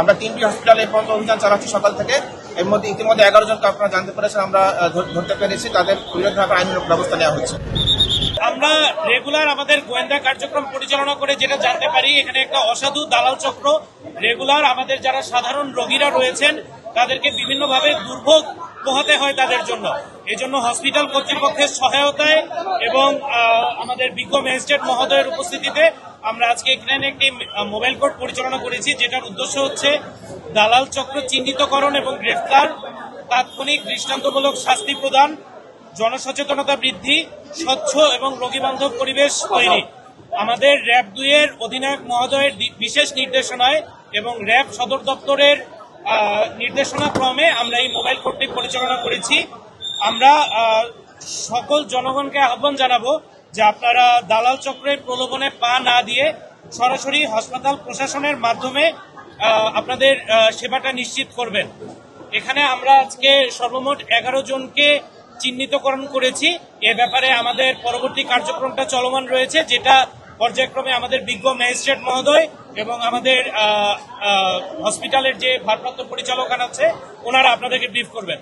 আমরা 3টি হসপিটালে এই পর্যন্ত অভিযান চালাচ্ছি সকাল থেকে। এর মধ্যে ইতিমধ্যে 11 জনকে আপনারা জানতে পেরেছেন, আমরা ধরতে পেরেছি। তাদের বিরুদ্ধে আইনানুগ ব্যবস্থা নেওয়া হচ্ছে। আমরা রেগুলার আমাদের গোয়েন্দা কার্যক্রম পরিচালনা করে যেটা জানতে পারি, এখানে একটা অসাধু দালাল চক্র রেগুলার আমাদের যারা সাধারণ রোগীরা রয়েছেন তাদেরকে বিভিন্নভাবে দুর্ভোগ পোহাতে হয় তাদের জন্য। এই জন্য হসপিটাল কর্তৃপক্ষের সহায়তায় এবং আমাদের বিজ্ঞ ম্যাজিস্ট্রেট মহোদয়ের উপস্থিতিতে আমরা আজকে এখানে একটি মোবাইল কোর্ট পরিচালনা করেছি, যেটার উদ্দেশ্য হচ্ছে দালাল চক্র চিহ্নিতকরণ এবং গ্রেফতার, তাৎক্ষণিক দৃষ্টান্তমূলক শাস্তি প্রদান, জনসচেতনতা বৃদ্ধি, স্বচ্ছ এবং রোগীবান্ধব পরিবেশ তৈরি। আমাদের র্যাব 2 এর অধিনায়ক মহোদয়ের বিশেষ নির্দেশনায় এবং র্যাব সদর দপ্তরের নির্দেশনা ক্রমে আমরা এই মোবাইল কোর্টটি পরিচালনা করেছি। আমরা সকল জনগণকে আহ্বান জানাবো যে আপনারা দালাল চক্রের প্রলোভনে পা না দিয়ে সরাসরি হাসপাতাল প্রশাসনের মাধ্যমে আপনাদের সেবাটা নিশ্চিত করবেন। এখানে আমরা আজকে সর্বমোট 11 জনকে চিহ্নিতকরণ করেছি। এ ব্যাপারে আমাদের পরবর্তী কার্যক্রমটা চলমান রয়েছে, যেটা পর্যায়ক্রমে আমাদের বিজ্ঞ ম্যাজিস্ট্রেট মহোদয় এবং আমাদের হসপিটালের যে ভারপ্রাপ্ত পরিচালক আছে ওনারা আপনাদেরকে ব্রিফ করবেন।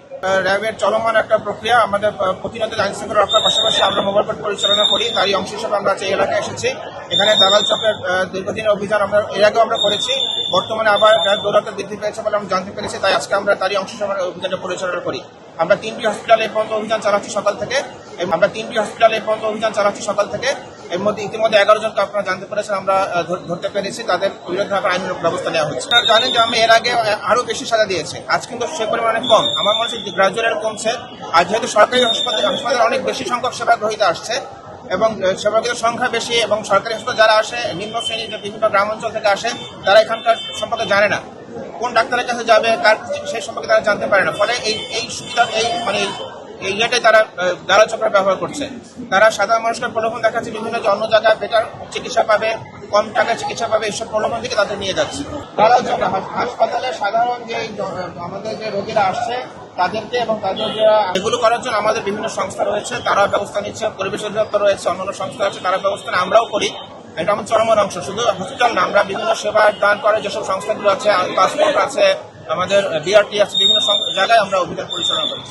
র্যাবের চলমান একটা প্রক্রিয়া, আমাদের প্রতিনিয়ত আইন শৃঙ্খলা রক্ষার পাশাপাশি আমরা মোবাইল কোর্ট পরিচালনা করি। তারই অংশ হিসেবে আমরা এই এলাকায় এসেছি। এখানে দালাল চক্রের দীর্ঘদিনের অভিযান আমরা এর আগেও আমরা করেছি। বর্তমানে আবার দৌরাত্ম বৃদ্ধি পেয়েছে বলে আমরা জানতে পেরেছি, তাই আজকে আমরা তারই অংশ হিসেবে অভিযানটা পরিচালনা করি। আমরা 3টি হসপিটালে এই পর্যন্ত অভিযান চালাচ্ছি সকাল থেকে। এর মধ্যে ইতিমধ্যে 11 জনকে আপনারা জানতে পেরেছেন, আমরা ধরতে পেরেছি। তাদের বিরুদ্ধে আইনানুগ ব্যবস্থা নেওয়া হচ্ছে। আপনারা জানেন যে আমি এর আগে আরো বেশি সাজা দিয়েছি, আজ কিন্তু সে পরিমাণে কম। আমার মনে হচ্ছে গ্রাজুয়ালি কমছে। আর যেহেতু সরকারি হাসপাতালে অনেক বেশি সংখ্যক সেবা গ্রহীতা আসছে এবং সেবাগ্রহীতার সংখ্যা বেশি, এবং সরকারি হাসপাতাল যারা আসে নিম্ন শ্রেণীর যে বিভিন্ন গ্রাম অঞ্চল থেকে আসে, তারা এখানকার সম্পর্কে জানে না, কোন ডাক্তারের কাছে যাবে, কার সেই সম্পর্কে তারা জানতে পারে না। ফলে এই সুবিধা এই ইয়েটাই তারা দালাল চক্র ব্যবহার করছে। তারা সাধারণ মানুষকে প্রলোভন দেখাচ্ছে বিভিন্ন যে অন্য জায়গায় বেটার চিকিৎসা পাবে, কম টাকায় চিকিৎসা পাবে, এইসব প্রলোভন থেকে তাদের নিয়ে যাচ্ছে। দালাল চক্র হাসপাতালে সাধারণ যে আমাদের যে রোগীরা আসছে তাদেরকে এবং তাদের এগুলো করার জন্য আমাদের বিভিন্ন সংস্থা রয়েছে, তারা ব্যবস্থা নিচ্ছে। পরিবেশ অধিদপ্তর রয়েছে, অন্যান্য সংস্থা আছে, তারা ব্যবস্থা আমরাও করি। এটা আমার চরমের অংশ। শুধু হসপিটাল না, আমরা বিভিন্ন সেবা দান করে যেসব সংস্থাগুলো আছে, পাসপোর্ট আছে, আমাদের বিআরটি আছে, বিভিন্ন জায়গায় আমরা অভিযান পরিচালনা করি।